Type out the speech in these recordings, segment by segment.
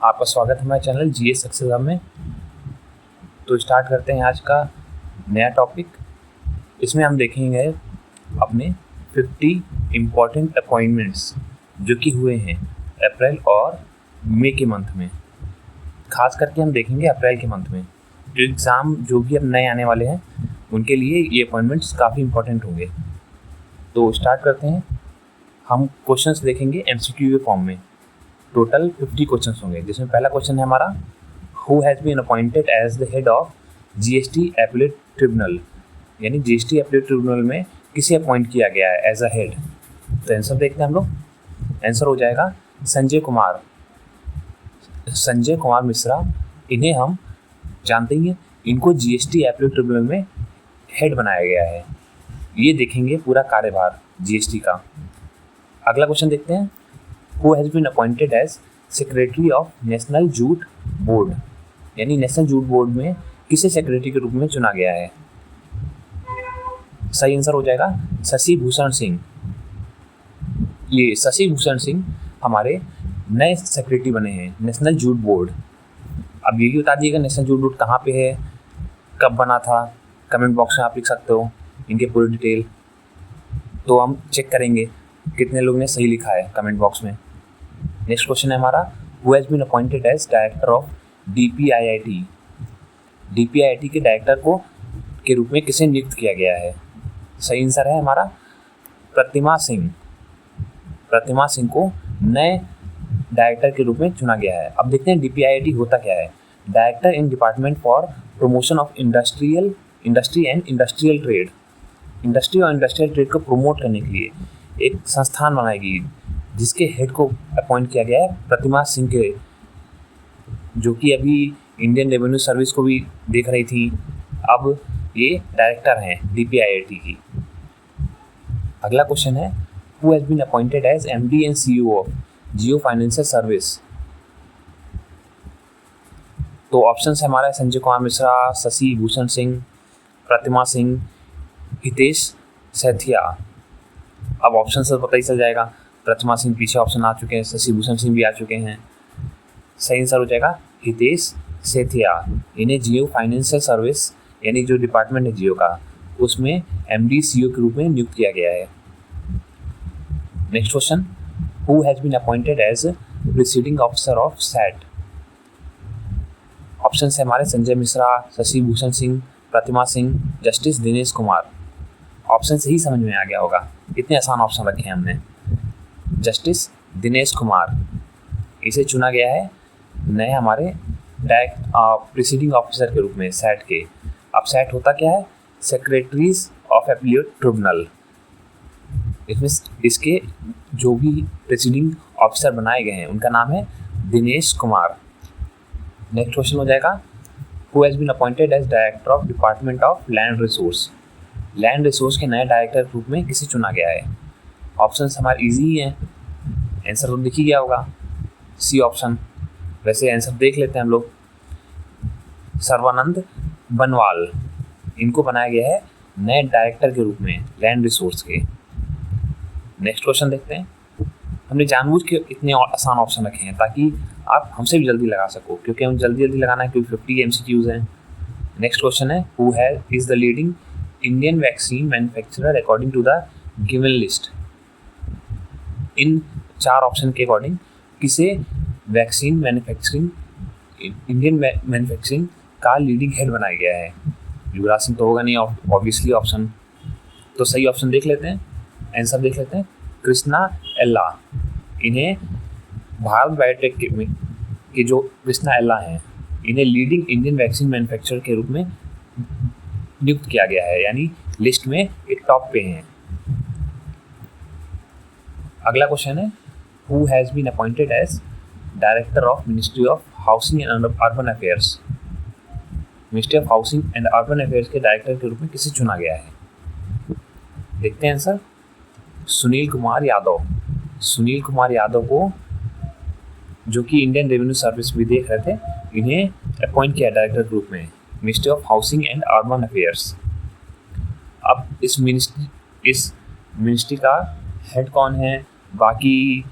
आपका स्वागत है हमारे चैनल जीएस सक्सेस हब में। तो स्टार्ट करते हैं आज का नया टॉपिक। इसमें हम देखेंगे अपने 50 इम्पॉर्टेंट अपॉइंटमेंट्स जो कि हुए हैं अप्रैल और मई के मंथ में। खास करके हम देखेंगे अप्रैल के मंथ में जो एग्ज़ाम जो भी अब नए आने वाले हैं उनके लिए ये अपॉइंटमेंट्स काफ़ी इम्पॉर्टेंट होंगे। तो स्टार्ट करते हैं। हम क्वेश्चंस देखेंगे एमसीक्यू के फॉर्म में। टोटल 50 क्वेश्चंस होंगे, जिसमें पहला क्वेश्चन है हमारा, who has been appointed as the head of GST appellate tribunal, यानी जीएसटी एपीलेट ट्रिब्यूनल में किसे अपॉइंट किया गया है एज अ हेड। तो आंसर देखते हैं हम लोग। आंसर हो जाएगा संजय कुमार मिश्रा। इन्हें हम जानते ही हैं, इनको जीएसटी एपीलेट ट्रिब्यूनल में हेड बनाया गया है। ये देखेंगे पूरा कार्यभार जीएसटी का। अगला क्वेश्चन देखते हैं, who has been appointed as secretary of national jute board, यानी नेशनल जूट बोर्ड में किसे सेक्रेटरी के रूप में चुना गया है। सही आंसर हो जाएगा शशि भूषण सिंह। ये शशि भूषण सिंह हमारे नए सेक्रेटरी बने हैं नेशनल जूट बोर्ड। अब ये भी बता दिएगा नेशनल जूट बोर्ड कहाँ पे है, कब बना था, कमेंट बॉक्स में आप लिख सकते हो इनके पूरी डिटेल। तो हम चेक करेंगे कितने लोग ने सही लिखा है कमेंट बॉक्स में। नेक्स्ट क्वेश्चन है हमारा, who has been appointed as director of DPIIT. DPIIT के डायरेक्टर के रूप में किसे नियुक्त किया गया है। सही आंसर है हमारा प्रतिमा सिंह। प्रतिमा सिंह को नए डायरेक्टर के रूप में चुना गया है। अब देखते हैं डीपीआईआईटी होता क्या है। Director in department for promotion of industry and industrial trade. Industry और इंडस्ट्रियल ट्रेड को प्रमोट करने के लिए एक संस्थान बनाई गई, जिसके हेड को अपॉइंट किया गया है प्रतिमा सिंह के, जो कि अभी इंडियन रेवेन्यू सर्विस को भी देख रही थी। अब ये डायरेक्टर हैं डीपीआईआईटी की। अगला क्वेश्चन है, who has been appointed as MD and CEO of Jio financial service. तो ऑप्शन है हमारा संजय कुमार मिश्रा, शशि भूषण सिंह, प्रतिमा सिंह, हितेश सेठिया। अब ऑप्शन से पता ही चल जाएगा, प्रतिमा सिंह पीछे ऑप्शन आ चुके हैं, शशि भूषण सिंह भी आ चुके हैं। सही आंसर हो जाएगा हितेश सेठिया। इन्हें जियो फाइनेंशियल सर्विस, यानी जो डिपार्टमेंट है जियो का, उसमें एमडी सीईओ के रूप में नियुक्त किया गया है। Next question, who has been appointed as presiding officer of SAT. Option है हमारे संजय मिश्रा, शशि भूषण सिंह, प्रतिमा सिंह, जस्टिस दिनेश कुमार। ऑप्शन से ही समझ में आ गया होगा, इतने आसान ऑप्शन रखे हैं हमने। जस्टिस दिनेश कुमार, इसे चुना गया है नए हमारे डायरेक्ट प्रिसीडिंग ऑफिसर के रूप में सैट के। अब सैट होता क्या है, सेक्रेटरीज ऑफ एपीलेट ट्रिब्यूनल। इसमें इसके जो भी प्रिसीडिंग ऑफिसर बनाए गए हैं उनका नाम है दिनेश कुमार। नेक्स्ट क्वेश्चन हो जाएगा, who has been appointed as director of department of land resource. Land resource के नए डायरेक्टर के रूप में किसे चुना गया है। ऑप्शन हमारे इजी ही हैं, आंसर तो दिख ही गया होगा, सी ऑप्शन। वैसे आंसर देख लेते हैं हम लोग। सर्वानंद बनवाल, इनको बनाया गया है नए डायरेक्टर के रूप में लैंड रिसोर्स के। नेक्स्ट क्वेश्चन देखते हैं। हमने जानबूझ के इतने आसान ऑप्शन रखे हैं ताकि आप हमसे भी जल्दी लगा सको, क्योंकि हम जल्दी लगाना है, क्योंकि 50 एमसीक्यूज हैं। नेक्स्ट क्वेश्चन है, who is the leading Indian vaccine manufacturer according to the given list. इन 4 ऑप्शन के अकॉर्डिंग किसे वैक्सीन मैन्युफैक्चरिंग, इंडियन मैन्युफैक्चरिंग का लीडिंग हेड बनाया गया है। युवराज सिंह तो होगा नहीं ऑब्वियसली ऑप्शन। तो सही ऑप्शन देख लेते हैं, आंसर देख लेते हैं, कृष्णा एल्ला। इन्हें भारत बायोटेक के जो कृष्णा एल्ला हैं, इन्हें लीडिंग इंडियन वैक्सीन मैन्युफैक्चरर के रूप में नियुक्त किया गया है, यानी लिस्ट में एक टॉप पे हैं। अगला क्वेश्चन है, who has been appointed as director of ministry of housing and urban affairs. Ministry of housing and urban affairs के डायरेक्टर के रूप में किसे चुना गया है। देखते हैं आंसर, सुनील कुमार यादव। सुनील कुमार यादव को, जो कि इंडियन रेवेन्यू सर्विस भी देख रहे थे, इन्हें अपॉइंट किया डायरेक्टर के रूप में ministry of housing and urban affairs. अब इस मिनिस्ट्री का हेड कौन है, बाकी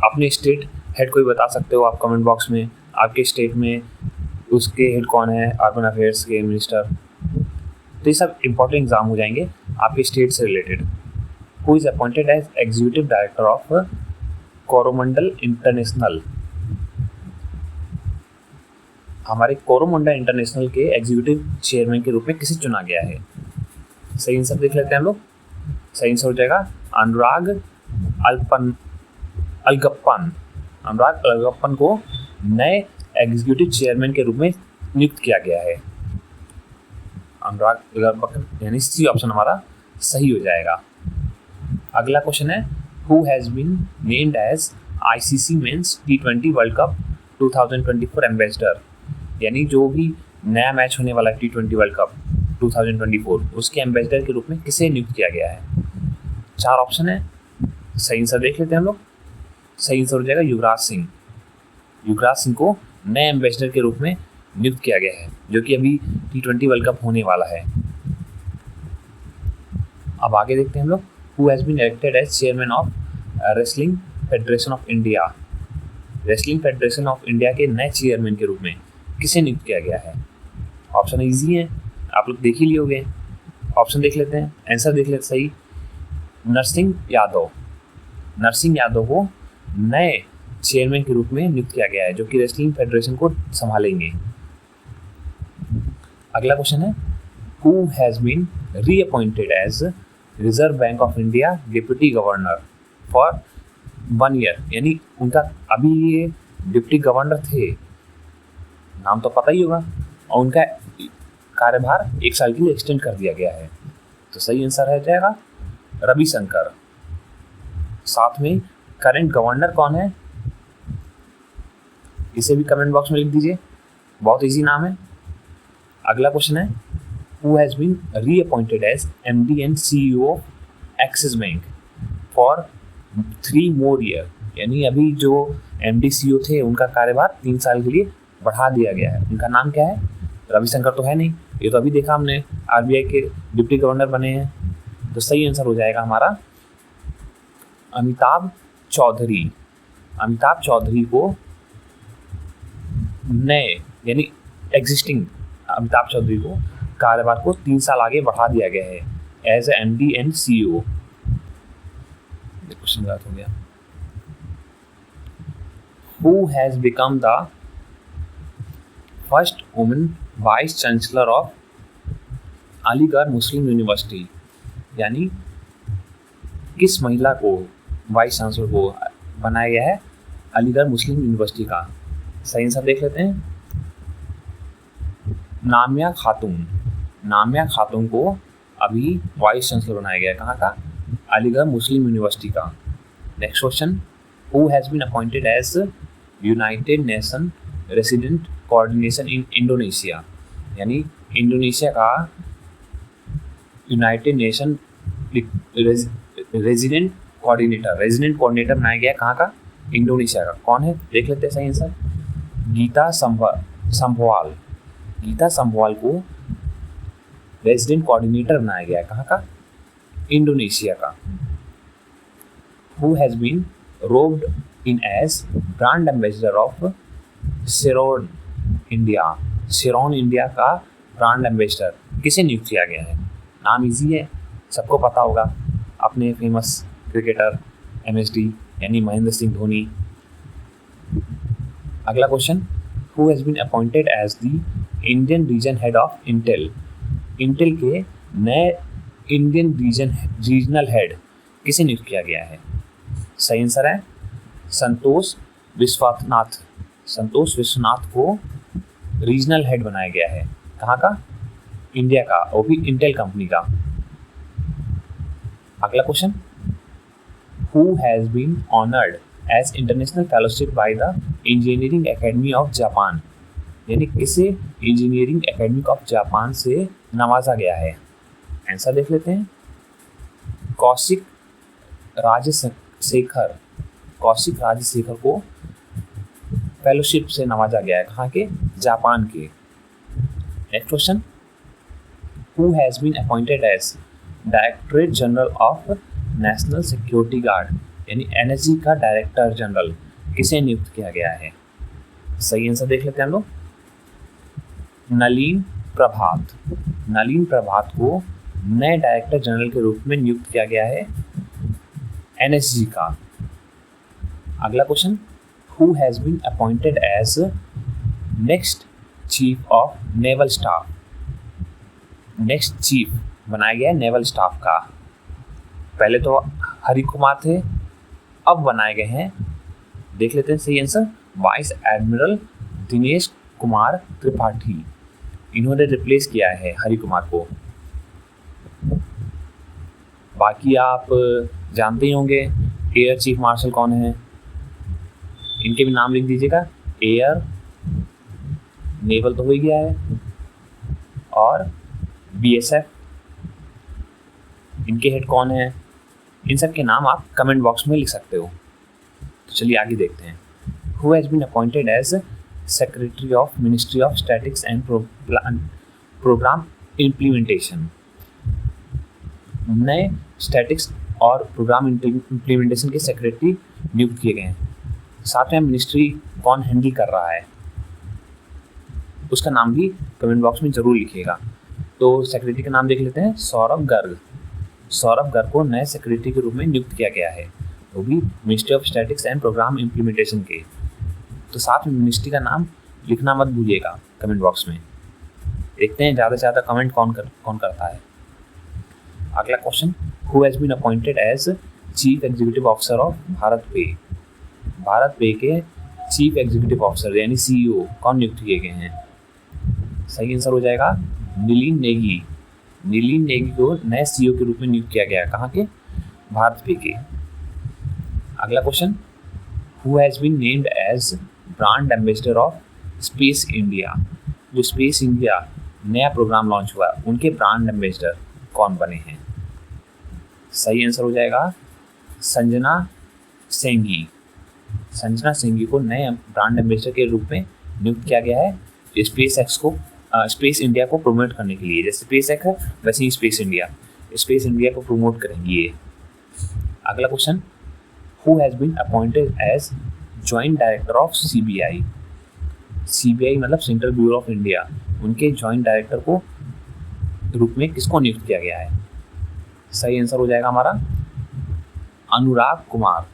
अपने स्टेट हेड कोई बता सकते हो आप कमेंट बॉक्स में, आपके स्टेट में उसके हेड कौन है, अर्बन अफेयर्स के मिनिस्टर। तो ये सब इंपॉर्टेंट एग्जाम हो जाएंगे आपके स्टेट से related. Who is appointed as executive director of Coromandel international. हमारे कोरोमंडल इंटरनेशनल के एग्जीक्यूटिव चेयरमैन के रूप में किसे चुना गया है? सही आंसर देख लेते हैं हम लोग। सही आंसर हो जाएगा अनुराग अलगप्पन। अनुराग अलगप्पन को नए एग्जीक्यूटिव चेयरमैन के रूप में नियुक्त किया गया है। अनुराग अलगप्पन, यानी सी ऑप्शन हमारा सही हो जाएगा। अगला क्वेश्चन है who has been named as ICC men's T20 world cup 2024 ambassador. यानी जो भी नया मैच होने वाला है T20 वर्ल्ड कप 2024, उसके एम्बेसडर के रूप में किसे नियुक्त किया गया है? 4 ऑप्शन है, सही आंसर देख लेते हैं हम लोग। सही आंसर हो जाएगा युवराज सिंह। युवराज सिंह को नए एम्बेसडर के रूप में नियुक्त किया गया है, जो कि अभी T20 वर्ल्ड कप होने वाला है। अब आगे देखते हैं हम लोग। Who has been elected as chairman of wrestling federation of India. Wrestling federation of India के नए चेयरमैन के रूप में किसे नियुक्त किया गया है? ऑप्शन ईजी है, आप लोग देख ही लिए होंगे। ऑप्शन देख लेते हैं, आंसर देख लेते सही। नरसिंह यादव। नरसिंह यादव को नए चेयरमैन के रूप में नियुक्त किया गया है, जो कि रेसलिंग फेडरेशन को संभालेंगे। अगला क्वेश्चन है who has been reappointed as reserve bank of India deputy governor for 1 year. यानी उनका अभी ये डिप्टी गवर्नर थे, नाम तो पता ही होगा, और उनका कार्यभार 1 साल के लिए एक्सटेंड कर दिया गया है। तो सही आंसर है जाएगा रविशंकर। साथ में करंट गवर्नर कौन है, इसे भी कमेंट बॉक्स में लिख दीजिए, बहुत इजी नाम है। अगला क्वेश्चन है who has been reappointed as MD and CEO Axis bank for 3 more year. यानी अभी जो MD CEO थे उनका कार्यभार 3 साल के लिए बढ़ा दिया गया है। उनका नाम क्या है? रविशंकर तो है नहीं, ये तो अभी देखा हमने, RBI के डिप्टी गवर्नर बने हैं। तो सही आंसर हो जाएगा हमारा अमिताभ चौधरी। अमिताभ चौधरी को नए यानी एग्जिस्टिंग अमिताभ चौधरी को कार्यभार को 3 साल आगे बढ़ा दिया गया है as a MD and CEO। Question गलत हो गया। Who has become the first women vice chancellor of Aligarh Muslim university. यानी किस महिला को वाइस चांसलर को बनाया गया है अलीगढ़ मुस्लिम यूनिवर्सिटी का? सही आंसर देख लेते हैं। नामिया खातून। नामिया खातून को अभी वाइस चांसलर बनाया गया है, कहाँ का? अलीगढ़ मुस्लिम यूनिवर्सिटी का। Next question who has been appointed as united nation resident coordination in Indonesia. यानी इंडोनेशिया का यूनाइटेड नेशन रेजिडेंट कोऑर्डिनेटर बनाया गया है, कहाँ का? इंडोनेशिया का। कौन है देख लेते हैं। सही आंसर गीता संभवाल। गीता संभवाल को रेजिडेंट कोऑर्डिनेटर बनाया गया है, कहाँ का? इंडोनेशिया का। Who has been roped in as brand ambassador of Sharon India. Sharon India का ब्रांड एम्बेसडर किसे नियुक्त किया गया है? नाम इजी है, सबको पता होगा, अपने फेमस क्रिकेटर MSD यानी महेंद्र सिंह धोनी। अगला question who has been appointed as the Indian region head of Intel. Intel के नए इंडियन रीजनल हेड किसे नियुक्त किया गया है? सही आंसर है संतोष विश्वनाथ। संतोष विश्वनाथ को रीजनल हेड बनाया गया है, कहाँ का? इंडिया का, वो भी इंटेल कंपनी का। अगला question who has been honoured as international fellowship by the engineering academy of Japan. यानी किसे इंजीनियरिंग एकेडमी ऑफ जापान से नवाजा गया है? आंसर देख लेते हैं। कौशिक राजशेखर। कौशिक राजशेखर को फेलोशिप से नवाजा गया है, कहाँ के? जापान के। Next question who has been appointed as directorate general of national security guard. यानी NSG का डायरेक्टर जनरल किसे नियुक्त किया गया है? सही आंसर देख लेते हैं हम लोग। नलिन प्रभात। नलिन प्रभात को नए डायरेक्टर जनरल के रूप में नियुक्त किया गया है एनएसजी का। अगला question, who has been appointed as next chief of naval staff. Next chief बनाया गया है नेवल स्टाफ का। पहले तो हरि कुमार थे, अब बनाए गए हैं, देख लेते हैं सही answer, vice admiral Dinesh Kumar Tripathi. इन्होंने रिप्लेस किया है हरि कुमार को। बाकी आप जानते ही होंगे एयर चीफ मार्शल कौन है, इनके भी नाम लिख दीजिएगा। एयर, नेवल तो हो ही गया है, और बीएसएफ, इनके हेड कौन है, इन सब के नाम आप कमेंट बॉक्स में लिख सकते हो। तो चलिए आगे देखते हैं। Who has been appointed as secretary of ministry of statics and programme implementation. नए स्टैटिक्स और प्रोग्राम इम्प्लीमेंटेशन के सेक्रेटरी नियुक्त किए गए हैं। साथ में मिनिस्ट्री कौन हैंडल कर रहा है उसका नाम भी कमेंट बॉक्स में ज़रूर लिखिएगा। तो सेक्रेटरी का नाम देख लेते हैं, सौरभ गर्ग। सौरभ गर्ग को नए सेक्रेटरी के रूप में नियुक्त किया गया है, वो भी ministry of statics and programme implementation के। तो साथ में मिनिस्ट्री का नाम लिखना मत भूलिएगा कमेंट बॉक्स में। देखते हैं ज़्यादा से ज़्यादा कमेंट कौन करता है। अगला question, who has been appointed as chief executive officer of BharatPe. BharatPe के चीफ एग्जीक्यूटिव ऑफिसर यानी सीईओ कौन नियुक्त किए गए हैं? सही आंसर हो जाएगा नीलिन नेगी। नीलिन नेगी को नए सीईओ के रूप में नियुक्त किया गया है। कहाँ के? भारत पे के। अगला question, who has been named as brand ambassador of space India. जो स्पेस इंडिया नया प्रोग्राम लॉन्च हुआ है, उनके ब्रांड एम्बेसडर कौन बने हैं? सही आंसर हो जाएगा संजना सेंगी। संजना सेंगी को नए ब्रांड एम्बेसडर के रूप में नियुक्त किया गया है स्पेस इंडिया को प्रमोट करने के लिए। जैसे स्पेस एक्स है वैसे ही स्पेस इंडिया को प्रमोट करेंगे ये। अगला question, who has been appointed as joint director of CBI. CBI मतलब सेंट्रल ब्यूरो ऑफ इंडिया, उनके जॉइंट डायरेक्टर को रूप में किसको नियुक्त किया गया है? सही आंसर हो जाएगा हमारा अनुराग कुमार।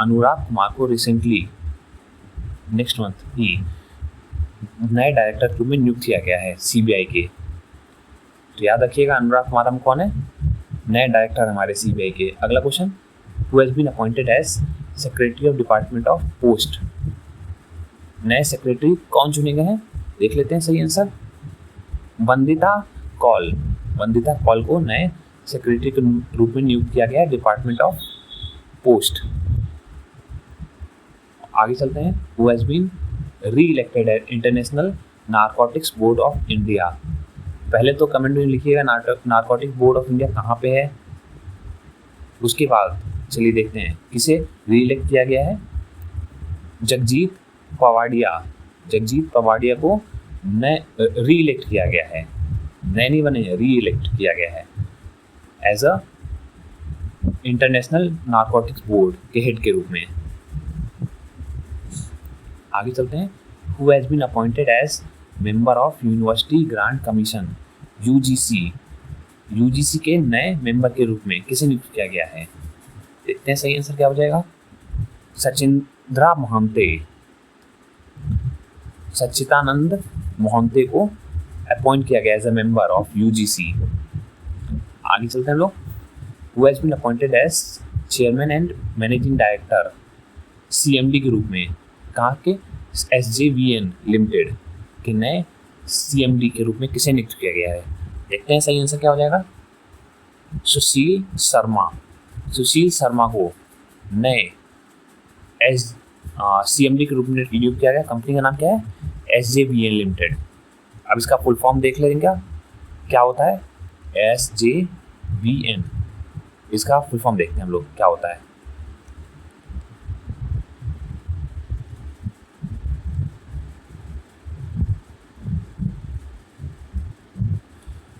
अनुराग कुमार को रिसेंटली नेक्स्ट मंथ ही नए डायरेक्टर के रूप में नियुक्त किया गया है सीबीआई के। तो याद रखिएगा अनुराग कुमार हम कौन है, नए डायरेक्टर हमारे सीबीआई के। अगला question, who has been appointed as secretary of department of post. नए सेक्रेटरी कौन चुने गए हैं देख लेते हैं। सही आंसर वंदिता कौल। वंदिता कौल को नए सेक्रेटरी के रूप में नियुक्त किया गया है डिपार्टमेंट ऑफ पोस्ट। आगे चलते हैं, who has been reelected at international narcotics board of India. पहले तो कमेंट में लिखिएगा नारकोटिक्स बोर्ड ऑफ इंडिया कहाँ पे है। उसके बाद चलिए देखते हैं किसे री इलेक्ट किया गया है। जगजीत पवाडिया। जगजीत पवाडिया को नए री इलेक्ट किया गया है, नए नहीं बने, री इलेक्ट किया गया है as a international narcotics board के हेड के रूप में। आगे चलते हैं, who has been appointed as member of university grant commission UGC. UGC के नए मेंबर के रूप में किसे नियुक्त किया गया है? देखते हैं सही आंसर क्या हो जाएगा। सचिंद्रा मोहंते। सच्चिदानंद मोहंते को अपॉइंट किया गया as a member of UGC. आगे चलते हैं लोग, who has been appointed as chairman and managing director CMD के रूप में। कहाँ के? SJVN लिमिटेड के नए सीएमडी के रूप में किसे नियुक्त किया गया है? देखते हैं सही आंसर क्या हो जाएगा। सुशील शर्मा। सुशील शर्मा को नए सीएमडी के रूप में नियुक्त किया गया। कंपनी का नाम क्या है? SJVN limited. अब इसका फुल फॉर्म देख लेंगे क्या होता है। SJVN, इसका फुल फॉर्म देखते हैं हम लोग क्या होता है।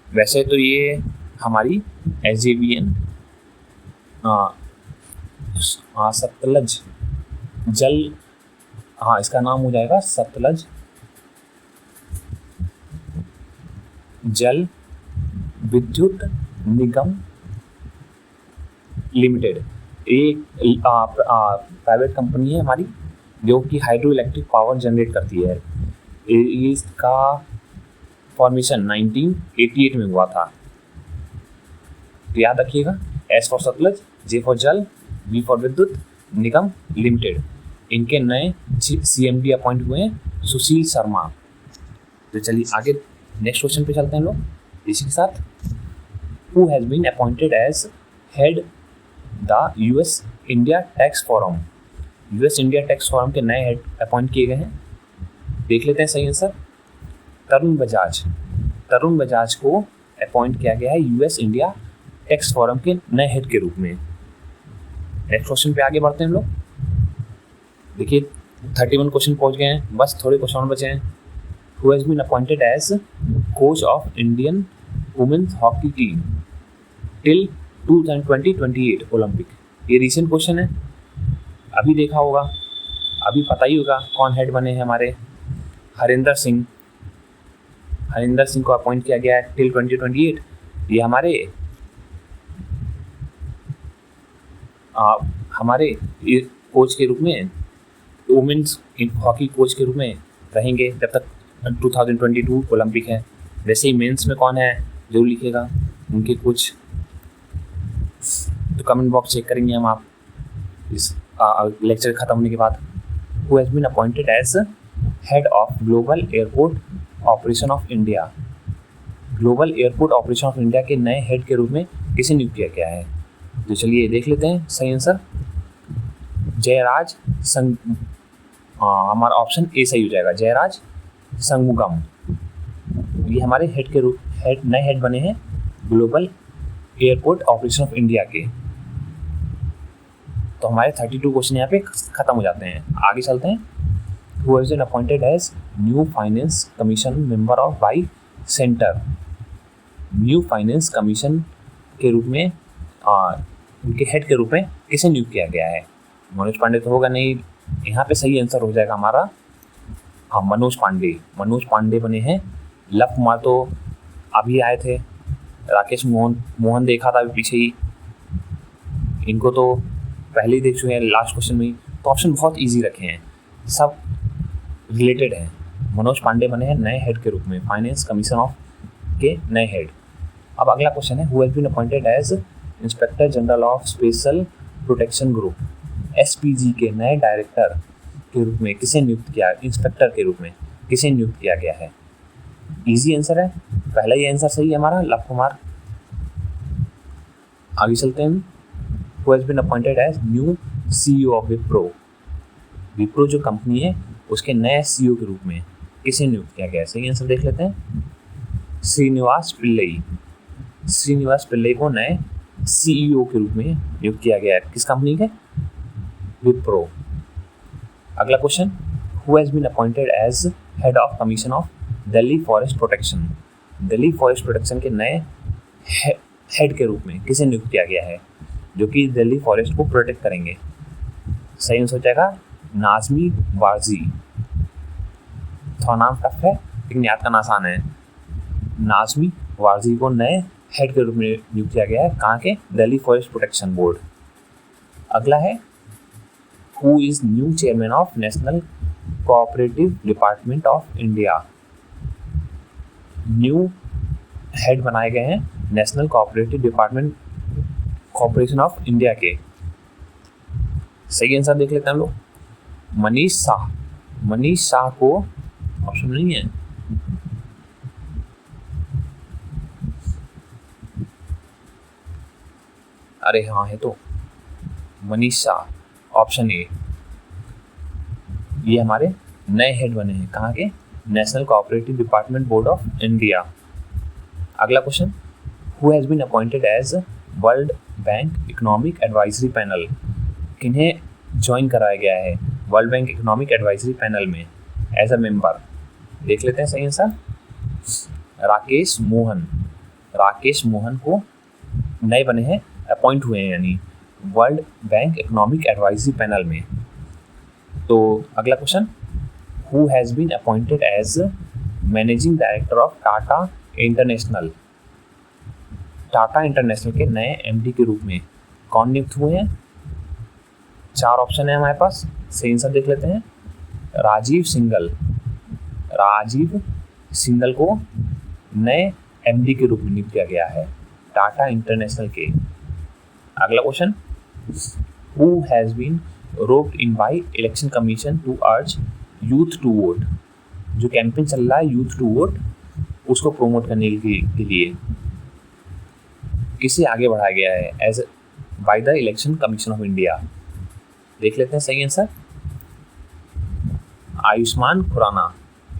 वैसे तो ये हमारी SJVN सतलज जल हाँ, इसका नाम हो जाएगा सतलज जल विद्युत निगम लिमिटेड। एक प्राइवेट कंपनी है हमारी जो कि हाइड्रो इलेक्ट्रिक पावर जनरेट करती है। इसका फॉर्मेशन 1988 में हुआ था। तो याद रखिएगा, S for Sutlej, J for जल, वी फॉर विद्युत निगम लिमिटेड। इनके नए CMD अपॉइंट हुए हैं सुशील शर्मा। तो चलिए आगे नेक्स्ट क्वेश्चन पे चलते हैं लोग इसी के साथ। Who has been appointed as head the US India tax forum. US India tax forum के नए हेड अपॉइंट किए गए हैं। देख लेते हैं सही आंसर। तरुण बजाज। तरुण बजाज को अपॉइंट किया गया है US इंडिया टैक्स फोरम के नए हेड के रूप में। नेक्स्ट क्वेश्चन पे आगे बढ़ते हैं हम लोग। देखिए 31 क्वेश्चन पहुंच गए हैं, बस थोड़े क्वेश्चन बचे हैं। Who has been appointed as coach of Indian women's hockey team till 2028 Olympic. ये रिसेंट क्वेश्चन है, अभी देखा होगा, अभी पता ही होगा कौन हेड बने हैं हमारे। हरिंदर सिंह। हरिंदर सिंह को अपॉइंट किया गया है टिल 2028। ये हमारे कोच के रूप में, वुमेन्स हॉकी कोच के रूप में रहेंगे जब तक 2022 ओलंपिक है। वैसे ही मेंस में कौन है जरूर लिखिएगा उनके कुछ, तो कमेंट बॉक्स चेक करेंगे हम आप इस लेक्चर खत्म होने के बाद। Who has been appointed as head of global airport operation of India. Global airport operation of India के नए हेड के रूप में किसे नियुक्त किया गया है। तो चलिए देख लेते हैं सही आंसर। जयराज संग, हमारा ऑप्शन ए सही हो जाएगा, जयराज संगमुगम। ये हमारे नए हेड बने हैं global airport operation of India के। तो हमारे 32 क्वेश्चन यहाँ पे खत्म हो जाते हैं। आगे चलते हैं। Who has been appointed as new finance commission member of by centre. New finance commission के रूप में उनके हेड के रूप में किसे नियुक्त किया गया है। मनोज पांडे तो होगा नहीं, यहाँ पे सही आंसर हो जाएगा हमारा, हाँ, मनोज पांडे। मनोज पांडे बने हैं। लव कुमार तो अभी आए थे, राकेश मोहन देखा था अभी पीछे ही, इनको तो पहले ही देख चुके हैं लास्ट क्वेश्चन में ही। तो ऑप्शन बहुत इजी रखे हैं, सब रिलेटेड हैं। मनोज पांडे बने हैं नए हेड के रूप में, फाइनेंस कमीशन ऑफ के नए हेड। अब अगला क्वेश्चन है, who has been appointed as inspector general of special protection group SPG के नए डायरेक्टर के रूप में किसे नियुक्त किया, इंस्पेक्टर के रूप में किसे नियुक्त किया गया है। इजी आंसर है, पहला ही आंसर सही है हमारा, लव कुमार। आगे चलते हैं। Who has been appointed as new CEO of Wipro. Wipro जो कंपनी है उसके नए CEO के रूप में किसे नियुक्त किया गया है। सही आंसर देख लेते हैं, श्रीनिवास पिल्लई। श्रीनिवास पिल्लई को नए CEO के रूप में नियुक्त किया गया है, किस कंपनी के, विप्रो। अगला question, who has been appointed as head of commission of Delhi forest protection. Delhi forest protection के नए हेड के रूप में किसे नियुक्त किया गया है जो कि दिल्ली फॉरेस्ट को प्रोटेक्ट करेंगे। सही आंसर हो जाएगा नाज़मी वारजी। थोड़ा नाम टफ है लेकिन याद करना आसान है। नाज़मी वारजी को नए हेड के रूप में नियुक्त किया गया है, कहाँ के, दिल्ली फॉरेस्ट प्रोटेक्शन बोर्ड। अगला है, who is new chairman of national cooperative department of India. New head बनाए गए हैं national cooperative department corporation of India के। सही आंसर देख लेते हैं हम लोग, मनीष शाह। मनीष शाह को ऑप्शन नहीं है, अरे हाँ है तो, मनीष शाह ऑप्शन ए। ये हमारे नए हेड बने हैं, कहाँ के, national cooperative department board of India. अगला question, who has been appointed as World Bank economic advisory panel. किन्हें ज्वाइन कराया गया है World Bank economic advisory panel में एज अ मेंबर। देख लेते हैं सही आंसर, राकेश मोहन। राकेश मोहन को नए बने हैं, अपॉइंट हुए हैं यानी World Bank economic advisory panel में। तो अगला question, who has been appointed as managing director of Tata international. Tata international के नए एमडी के रूप में कौन नियुक्त हुए हैं? 4 ऑप्शन है हमारे पास, सही आंसर देख लेते हैं। राजीव सिंघल, राजीव सिंघल को नए एमडी के रूप में नियुक्त किया गया है टाटा इंटरनेशनल के। अगला question, who has been roped in by election commission to urge youth to vote. जो कैंपेन चल रहा है यूथ टू वोट, उसको प्रमोट करने के लिए किसे आगे बढ़ाया गया है as by the election commission of India? देख लेते हैं सही आंसर। आयुष्मान खुराना,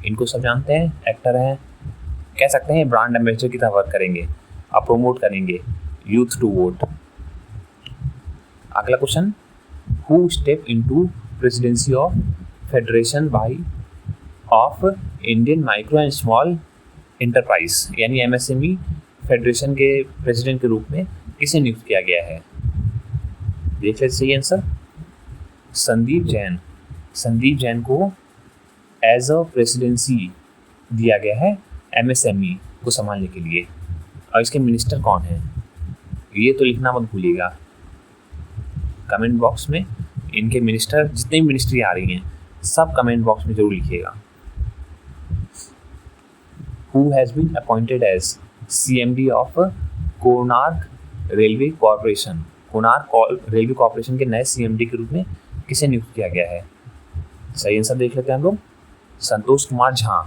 इनको सब जानते हैं, एक्टर हैं, कह सकते हैं ब्रांड एम्बेसडर की तरह वर्क करेंगे, अब प्रमोट करेंगे यूथ टू वोट। अगला question, who step into presidency of federation by of Indian micro and small enterprise, यानी एमएसएमई फेडरेशन के प्रेसिडेंट के रूप में किसे नियुक्त किया गया है? देख लेते सही आंसर। संदीप जैन, संदीप जैन को एज अ प्रेसिडेंसी दिया गया है एमएसएमई को संभालने के लिए। और इसके मिनिस्टर कौन हैं ये तो लिखना मत भूलिएगा कमेंट बॉक्स में। इनके मिनिस्टर, जितने भी मिनिस्ट्री आ रही हैं सब कमेंट बॉक्स में जरूर लिखिएगा। Who has been appointed as CMD of Konark railway corporation. Konark railway corporation के नए CMD के रूप में किसे नियुक्त किया गया है? सही आंसर देख लेते हैं हम लोग। संतोष कुमार झा,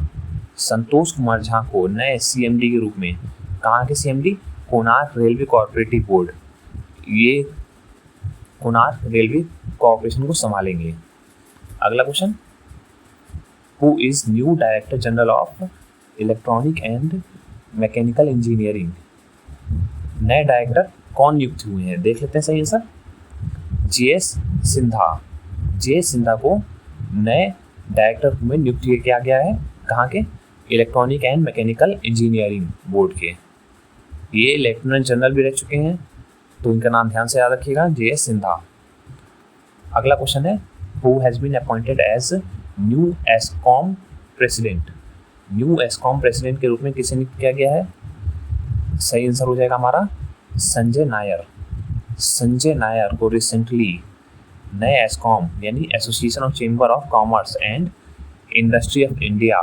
संतोष कुमार झा को नए CMD के रूप में, कहाँ के CMD? Konark railway corporative board, ये कोणार्क रेलवे कॉरपोरेशन को संभालेंगे। अगला question, who is new director general of electronic and mechanical engineering. नए डायरेक्टर कौन नियुक्त हुए हैं? देख लेते हैं सही answer. JS Sinha, JS Sinha को नए डायरेक्टर में नियुक्त किया गया है, कहाँ के? Electronic and mechanical engineering board के। ये लेफ्टिनेंट जनरल भी रह चुके हैं, तो इनका नाम ध्यान से याद रखिएगा, JS सिन्हा। अगला क्वेश्चन है, who has been appointed as new Escom president. New Escom president के रूप में किसे नियुक्त किया गया है? सही आंसर हो जाएगा हमारा संजय नायर। संजय नायर को रिसेंटली नए एस्कॉम यानी association of chamber of commerce and industry of India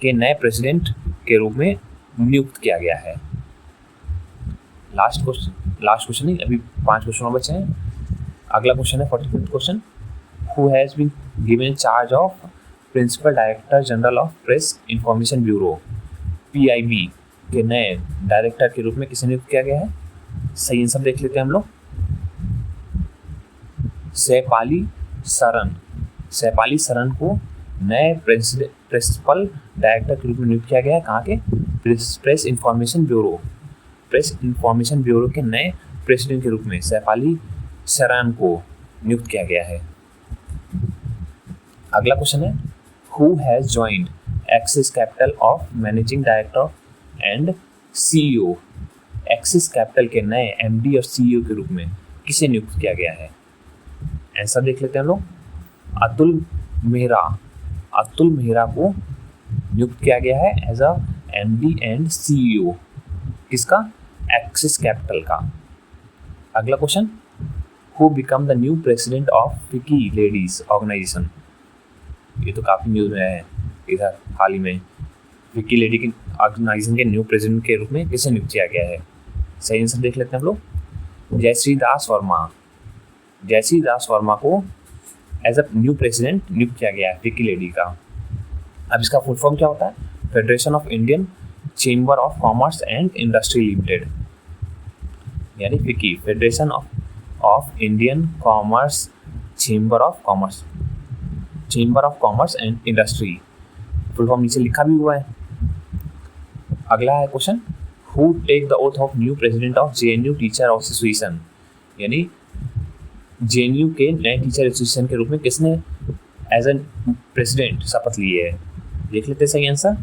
के नए प्रेसिडेंट के रूप में नियुक्त किया गया है। लास्ट क्वेश्चन नहीं, अभी 5 क्वेश्चन और बचे हैं। अगला क्वेश्चन है 45th question, who has been given charge of principal director general of press information bureau PIB के नए डायरेक्टर के रूप में किसे नियुक्त किया गया है? सही आंसर देख लेते हैं हम लोग। सैपाली सरन, सैपाली सरन को नए प्रिंसिपल डायरेक्टर के रूप में नियुक्त किया गया है, कहाँ के? Press information bureau, press information bureau के नए प्रेसिडेंट के रूप में सैपाली सरन को नियुक्त किया गया है। अगला क्वेश्चन है, who has joined axis capital of managing director and CEO। Axis capital के नए MD और CEO के रूप में किसे नियुक्त किया गया है? आंसर देख लेते हैं हम लोग। अतुल मेहरा, अतुल मेहरा को नियुक्त किया गया है as a MD and CEO, किसका? एक्सिस कैपिटल का। अगला question, who become the new president of FICCI ladies organisation. ये तो काफ़ी न्यूज़ में है इधर हाल ही में। फिकी लेडी की ऑर्गेनाइजेशन के न्यू प्रेसिडेंट के रूप में किसे नियुक्त किया गया है? सही आंसर देख लेते हैं हम लोग। जयश्री दास वर्मा, जयश्री दास वर्मा को एज अ न्यू प्रेसिडेंट नियुक्त किया गया है फिकी लेडी का। अब इसका फुल फॉर्म क्या होता है? Federation of Indian chamber of commerce and industry limited, यानी FICCI, federation of Indian commerce chamber of commerce, chamber of commerce and industry, full form नीचे लिखा भी हुआ है। अगला है question, who take the oath of new president of JNU teacher association, यानी JNU के नए टीचर एसोसिएशन के रूप में किसने एज एन प्रेसिडेंट शपथ ली है? देख लेते हैं सही आंसर।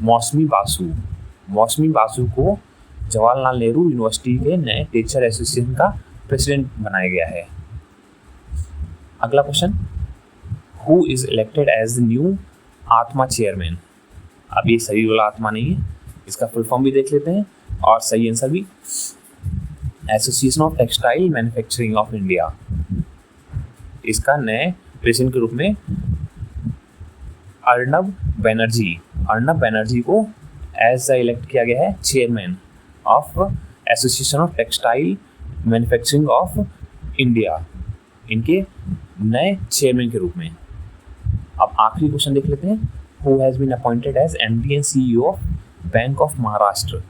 मौसमी बासु, मौसमी बासु को जवाहरलाल नेहरू यूनिवर्सिटी के नए टीचर एसोसिएशन का प्रेसिडेंट बनाया गया है। अगला question, who is elected as the new ATMA chairman. अब ये सही वाला आत्मा नहीं है, इसका फुल फॉर्म भी देख लेते हैं और सही आंसर भी, association of textile manufacturing of India. इसका नए प्रेसिडेंट के रूप में अर्नब बैनर्जी को एज इलेक्ट किया गया है chairman of association of textile manufacturing of India, इनके नए चेयरमैन के रूप में। अब आखिरी क्वेश्चन देख लेते हैं, who has been appointed as MD and CEO of bank of Maharashtra.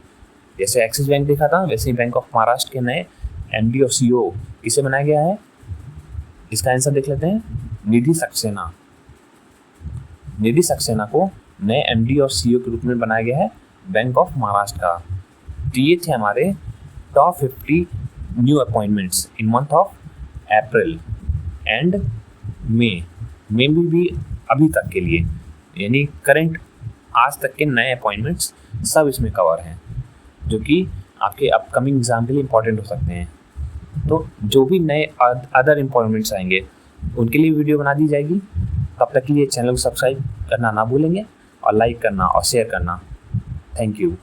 जैसे एक्सिस बैंक देखा था वैसे ही बैंक ऑफ महाराष्ट्र के नए एमडी और सीईओ किसे बनाया गया है। इसका आंसर देख लेते हैं, निधि सक्सेना को नए एमडी और सीईओ के रूप में बनाया गया है बैंक ऑफ महाराष्ट्र का। तो ये थे हमारे top 50 new appointments in month of April and May में भी अभी तक के लिए, यानी करंट आज तक के नए अपॉइंटमेंट्स सब इसमें कवर हैं, जो कि आपके अपकमिंग एग्जाम के लिए इम्पोर्टेंट हो सकते हैं। तो जो भी नए अदर अपॉइंटमेंट्स आएंगे उनके लिए वीडियो बना दी जाएगी। तब तक के लिए चैनल को सब्सक्राइब करना ना भूलेंगे और लाइक करना और शेयर करना। Thank you.